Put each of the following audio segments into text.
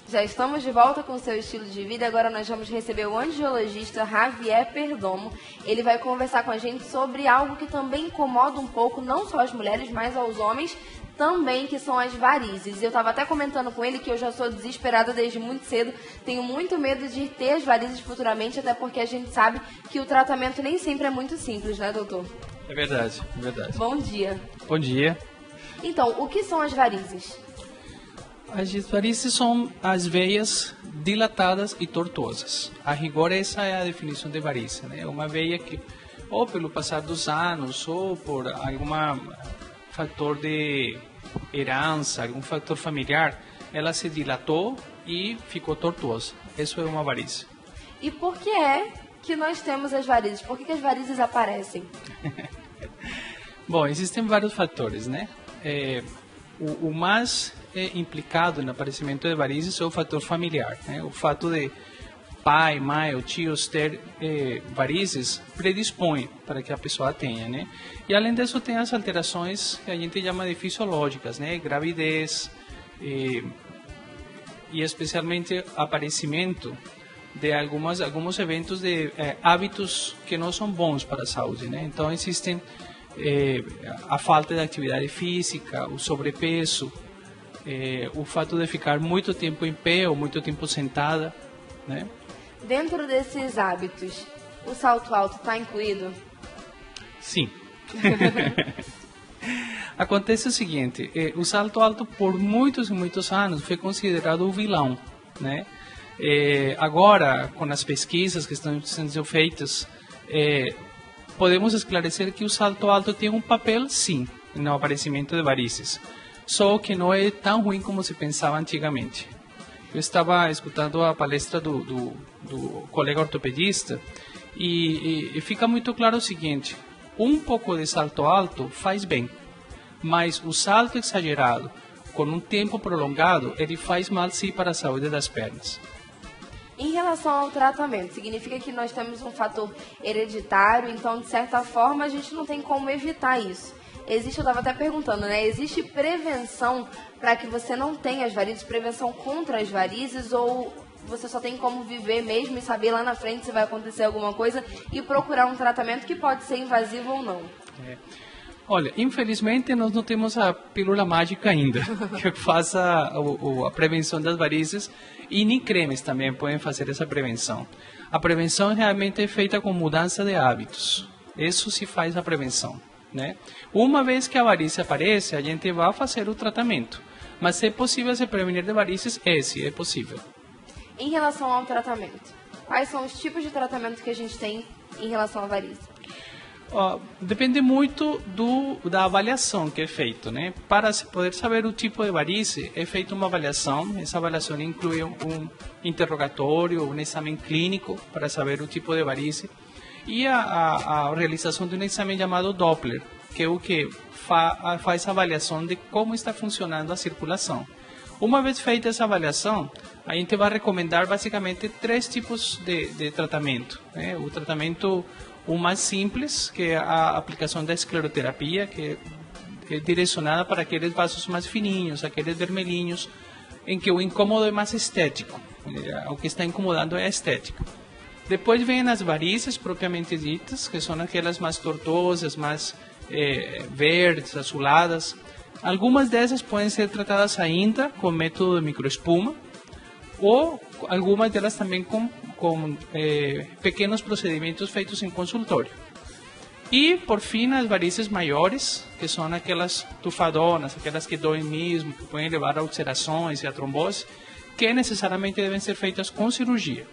Já estamos de volta com o seu estilo de vida. Agora nós vamos receber o angiologista Javier Perdomo. Ele vai conversar com a gente sobre algo que também incomoda um pouco, não só as mulheres, mas aos homens também, que são as varizes. Eu estava até comentando com ele que eu já sou desesperada desde muito cedo. Tenho muito medo de ter as varizes futuramente, até porque a gente sabe que o tratamento nem sempre é muito simples, né, doutor? É verdade, é verdade. Bom dia. Bom dia. Então, o que são as varizes? As varizes são as veias dilatadas e tortuosas. A rigor, essa é a definição de varize, né? Uma veia que, ou pelo passar dos anos, ou por algum fator de herança, algum fator familiar, ela se dilatou e ficou tortuosa. Isso é uma varize. E por que é que nós temos as varizes? Por que as varizes aparecem? Bom, existem vários fatores, né? O mais implicado no aparecimento de varizes é o fator familiar, né? O fato de pai, mãe ou tios ter varizes predispõe para que a pessoa tenha, né? E além disso tem as alterações que a gente chama de fisiológicas, né? Gravidez e especialmente aparecimento de alguns eventos de hábitos que não são bons para a saúde, né? Então existem a falta de atividade física, o sobrepeso, o fato de ficar muito tempo em pé ou muito tempo sentada, né? Dentro desses hábitos, o salto alto está incluído? Sim. Acontece o seguinte, o salto alto por muitos e muitos anos foi considerado o vilão, né? Agora, com as pesquisas que estão sendo feitas, podemos esclarecer que o salto alto tem um papel, sim, no aparecimento de varizes, só que não é tão ruim como se pensava antigamente. Eu estava escutando a palestra do colega ortopedista e fica muito claro o seguinte: um pouco de salto alto faz bem, mas o salto exagerado, com um tempo prolongado, ele faz mal sim para a saúde das pernas. Em relação ao tratamento, significa que nós temos um fator hereditário, então, de certa forma, a gente não tem como evitar isso. Eu estava até perguntando, né? Existe prevenção para que você não tenha as varizes, prevenção contra as varizes, ou você só tem como viver mesmo e saber lá na frente se vai acontecer alguma coisa e procurar um tratamento que pode ser invasivo ou não? Olha, infelizmente nós não temos a pílula mágica ainda que faça a prevenção das varizes, e nem cremes também podem fazer essa prevenção. A prevenção realmente é feita com mudança de hábitos. Isso se faz a prevenção, né? Uma vez que a varize aparece, a gente vai fazer o tratamento. Mas é possível se prevenir de varizes? Sim, é possível. Em relação ao tratamento, quais são os tipos de tratamento que a gente tem em relação à varize? Depende muito da avaliação que é feita, né? Para se poder saber o tipo de varize, é feita uma avaliação. Essa avaliação inclui um interrogatório, um exame clínico para saber o tipo de varize e a realização de um exame chamado Doppler, que é o que faz a avaliação de como está funcionando a circulação. Uma vez feita essa avaliação, a gente vai recomendar basicamente 3 tipos de tratamento, né? O tratamento o mais simples, que é a aplicação da escleroterapia, que é direcionada para aqueles vasos mais fininhos, aqueles vermelhinhos, em que o incômodo é mais estético. O que está incomodando é a estética. Depois vem as varizes propriamente ditas, que são aquelas mais tortuosas, mais verdes, azuladas. Algumas dessas podem ser tratadas ainda com método de microespuma, ou algumas delas também com pequenos procedimentos feitos em consultório. E, por fim, as varizes maiores, que são aquelas tufadonas, aquelas que doem mesmo, que podem levar a ulcerações e a trombose, que necessariamente devem ser feitas com cirurgia.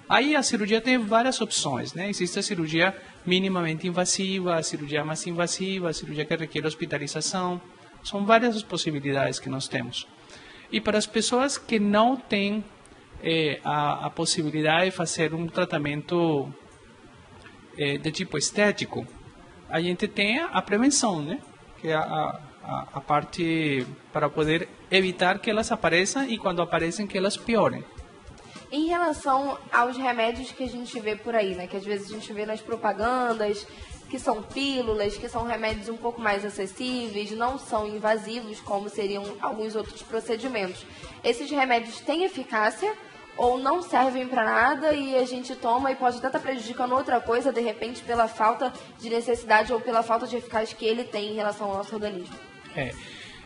Aí a cirurgia tem várias opções, né? Existe a cirurgia minimamente invasiva, a cirurgia mais invasiva, a cirurgia que requer hospitalização. São várias as possibilidades que nós temos. E para as pessoas que não têm a possibilidade de fazer um tratamento de tipo estético, a gente tem a prevenção, né? Que é a parte para poder evitar que elas apareçam e, quando aparecem, que elas piorem. Em relação aos remédios que a gente vê por aí, né? Que às vezes a gente vê nas propagandas, que são pílulas, que são remédios um pouco mais acessíveis, não são invasivos, como seriam alguns outros procedimentos. Esses remédios têm eficácia ou não servem para nada e a gente toma e pode até estar prejudicando outra coisa, de repente, pela falta de necessidade ou pela falta de eficácia que ele tem em relação ao nosso organismo?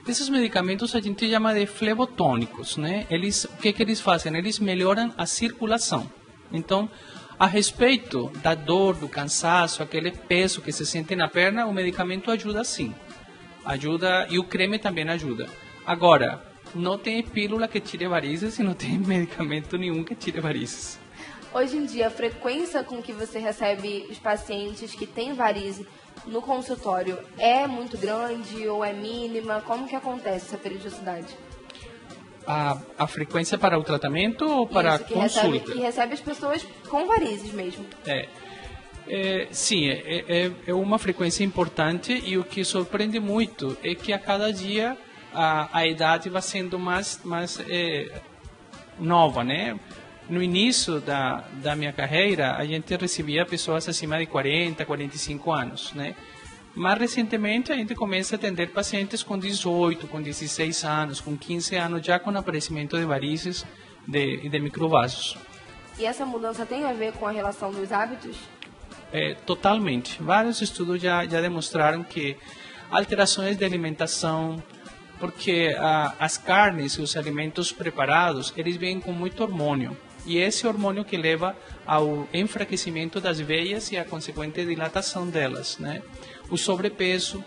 Esses medicamentos a gente chama de flebotônicos, né? O que eles fazem? Eles melhoram a circulação. Então, a respeito da dor, do cansaço, aquele peso que se sente na perna, o medicamento ajuda sim. Ajuda, e o creme também ajuda. Agora, não tem pílula que tire varizes e não tem medicamento nenhum que tire varizes. Hoje em dia, a frequência com que você recebe os pacientes que têm varize no consultório é muito grande ou é mínima? Como que acontece essa periodicidade? A frequência para o tratamento ou para a consulta? Que recebe as pessoas com varizes mesmo. Sim, é uma frequência importante e o que surpreende muito é que a cada dia a idade vai sendo mais nova, né? No início da minha carreira, a gente recebia pessoas acima de 40, 45 anos, né? Mas recentemente a gente começa a atender pacientes com 18, com 16 anos, com 15 anos, já com aparecimento de varizes de microvasos. E essa mudança tem a ver com a relação dos hábitos? Totalmente. Vários estudos já demonstraram que alterações de alimentação, porque as carnes e os alimentos preparados, eles vêm com muito hormônio. E esse hormônio que leva ao enfraquecimento das veias e a consequente dilatação delas, né? O sobrepeso,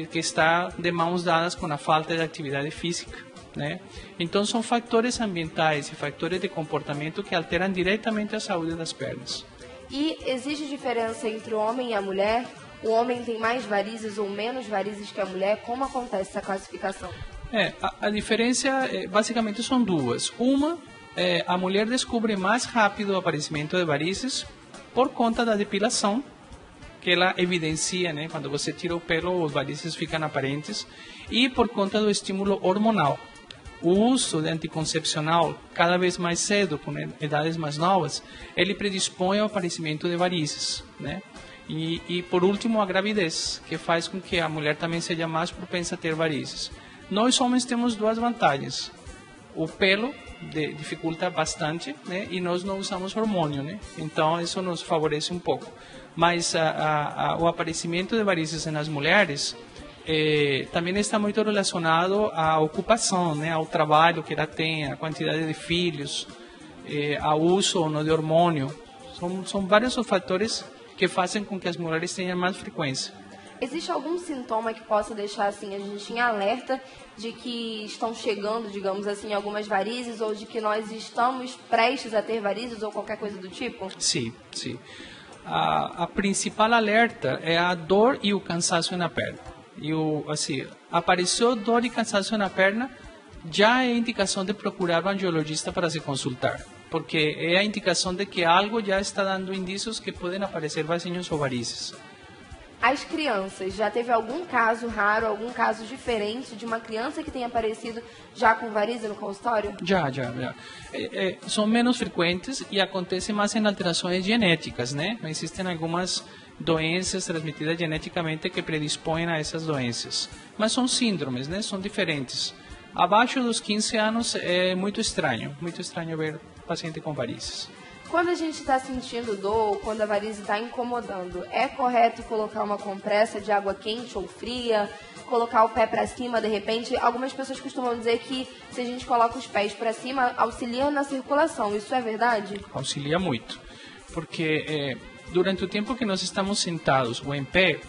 que está de mãos dadas com a falta de atividade física, né? Então, são fatores ambientais e fatores de comportamento que alteram diretamente a saúde das pernas. E existe diferença entre o homem e a mulher? O homem tem mais varizes ou menos varizes que a mulher? Como acontece essa classificação? A diferença, basicamente, são duas. Uma, a mulher descobre mais rápido o aparecimento de varizes por conta da depilação, que ela evidencia, né? Quando você tira o pelo, os varizes ficam aparentes, e por conta do estímulo hormonal. O uso de anticoncepcional, cada vez mais cedo, com idades mais novas, ele predispõe ao aparecimento de varizes, né? E por último, a gravidez, que faz com que a mulher também seja mais propensa a ter varizes. Nós homens temos duas vantagens. O pelo dificulta bastante, né? E nós não usamos hormônio, né? Então isso nos favorece um pouco. Mas o aparecimento de varizes nas mulheres também está muito relacionado à ocupação, né? Ao trabalho que ela tem, à quantidade de filhos, ao uso ou não de hormônio. São vários os fatores que fazem com que as mulheres tenham mais frequência. Existe algum sintoma que possa deixar assim, a gente em alerta de que estão chegando, digamos assim, algumas varizes ou de que nós estamos prestes a ter varizes ou qualquer coisa do tipo? Sim, sim. A principal alerta é a dor e o cansaço na perna. Apareceu dor e cansaço na perna, já é indicação de procurar um angiologista para se consultar, porque é a indicação de que algo já está dando indícios que podem aparecer vasinhos ou varizes. As crianças, já teve algum caso raro, algum caso diferente de uma criança que tenha aparecido já com varize no consultório? Já. São menos frequentes e acontecem mais em alterações genéticas, né? Existem algumas doenças transmitidas geneticamente que predispõem a essas doenças. Mas são síndromes, né? São diferentes. Abaixo dos 15 anos é muito estranho ver paciente com varizes. Quando a gente está sentindo dor, quando a varize está incomodando, é correto colocar uma compressa de água quente ou fria, colocar o pé para cima de repente? Algumas pessoas costumam dizer que se a gente coloca os pés para cima, auxilia na circulação. Isso é verdade? Auxilia muito, porque durante o tempo que nós estamos sentados ou em pé,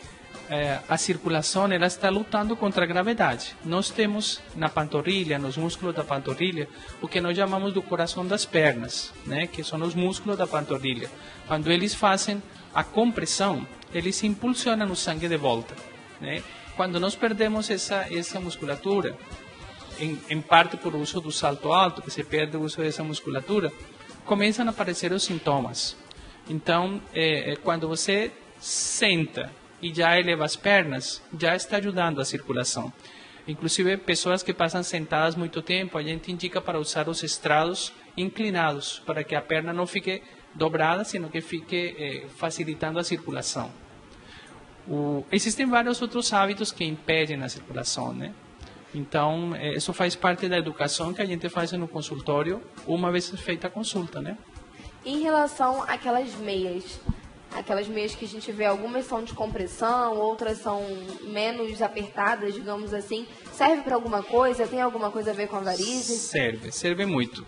a circulação ela está lutando contra a gravidade. Nós temos na panturrilha, nos músculos da panturrilha, o que nós chamamos do coração das pernas, né? Que são os músculos da panturrilha. Quando eles fazem a compressão, eles impulsionam o sangue de volta, né? Quando nós perdemos essa musculatura, em parte por uso do salto alto, que se perde o uso dessa musculatura, começam a aparecer os sintomas. Então, quando você senta e já eleva as pernas, já está ajudando a circulação. Inclusive, pessoas que passam sentadas muito tempo, a gente indica para usar os estrados inclinados, para que a perna não fique dobrada, sino que fique facilitando a circulação. Existem vários outros hábitos que impedem a circulação, né? Então, isso faz parte da educação que a gente faz no consultório, uma vez feita a consulta, né? Em relação àquelas meias que a gente vê, algumas são de compressão, outras são menos apertadas, digamos assim, serve para alguma coisa? Tem alguma coisa a ver com a varize? Serve muito.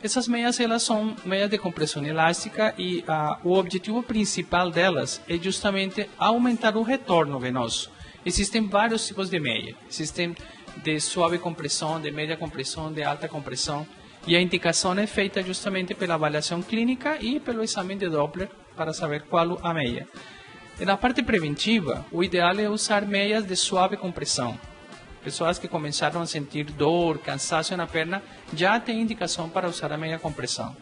Essas meias, elas são meias de compressão elástica e o objetivo principal delas é justamente aumentar o retorno venoso. Existem vários tipos de meia. Existem de suave compressão, de média compressão, de alta compressão. E a indicação é feita justamente pela avaliação clínica e pelo exame de Doppler para saber qual a meia. E na parte preventiva, o ideal é usar meias de suave compressão. Pessoas que começaram a sentir dor, cansaço na perna, já têm indicação para usar a meia compressão.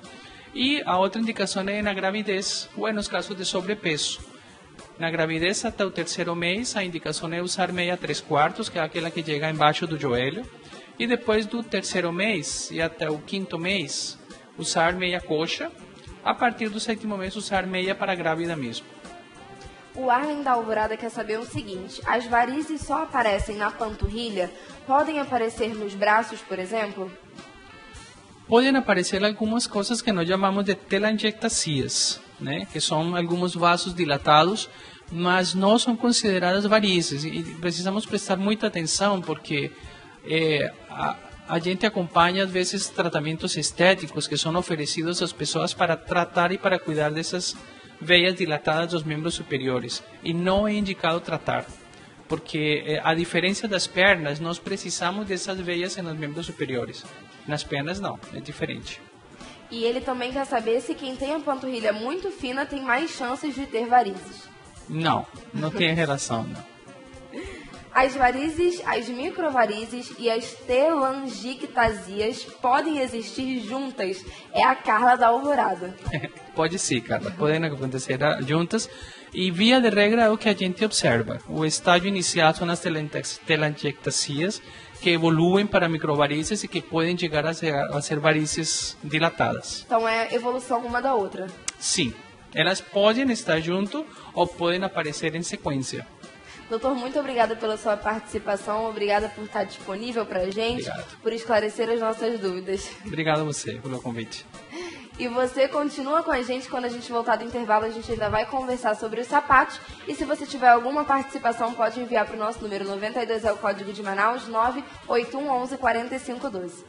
E a outra indicação é na gravidez ou nos casos de sobrepeso. Na gravidez, até o 3º mês, a indicação é usar meia 3/4, que é aquela que chega embaixo do joelho. E depois do 3º mês e até o 5º mês, usar meia coxa. A partir do 7º mês, usar meia para grávida mesmo. O Arlen da Alvorada quer saber o seguinte: as varizes só aparecem na panturrilha? Podem aparecer nos braços, por exemplo? Podem aparecer algumas coisas que nós chamamos de telangiectasias, né? Que são alguns vasos dilatados, mas não são consideradas varizes. E precisamos prestar muita atenção porque a gente acompanha, às vezes, tratamentos estéticos que são oferecidos às pessoas para tratar e para cuidar dessas veias dilatadas dos membros superiores. E não é indicado tratar, porque a diferença das pernas, nós precisamos dessas veias nos membros superiores. Nas pernas, não, é diferente. E ele também quer saber se quem tem a panturrilha muito fina tem mais chances de ter varizes. Não tem relação, não. As varizes, as microvarizes e as telangiectasias podem existir juntas? É a Carla da Alvorada. Pode sim, Carla. Podem acontecer juntas. E, via de regra, é o que a gente observa. O estágio inicial são as telangiectasias, que evoluem para microvarizes e que podem chegar a ser varizes dilatadas. Então, é evolução uma da outra. Sim. Elas podem estar junto ou podem aparecer em sequência. Doutor, muito obrigada pela sua participação, obrigada por estar disponível para a gente, por esclarecer as nossas dúvidas. Obrigado a você pelo convite. E você continua com a gente, quando a gente voltar do intervalo a gente ainda vai conversar sobre os sapatos. E se você tiver alguma participação, pode enviar para o nosso número 92, é o código de Manaus, 98111 4512.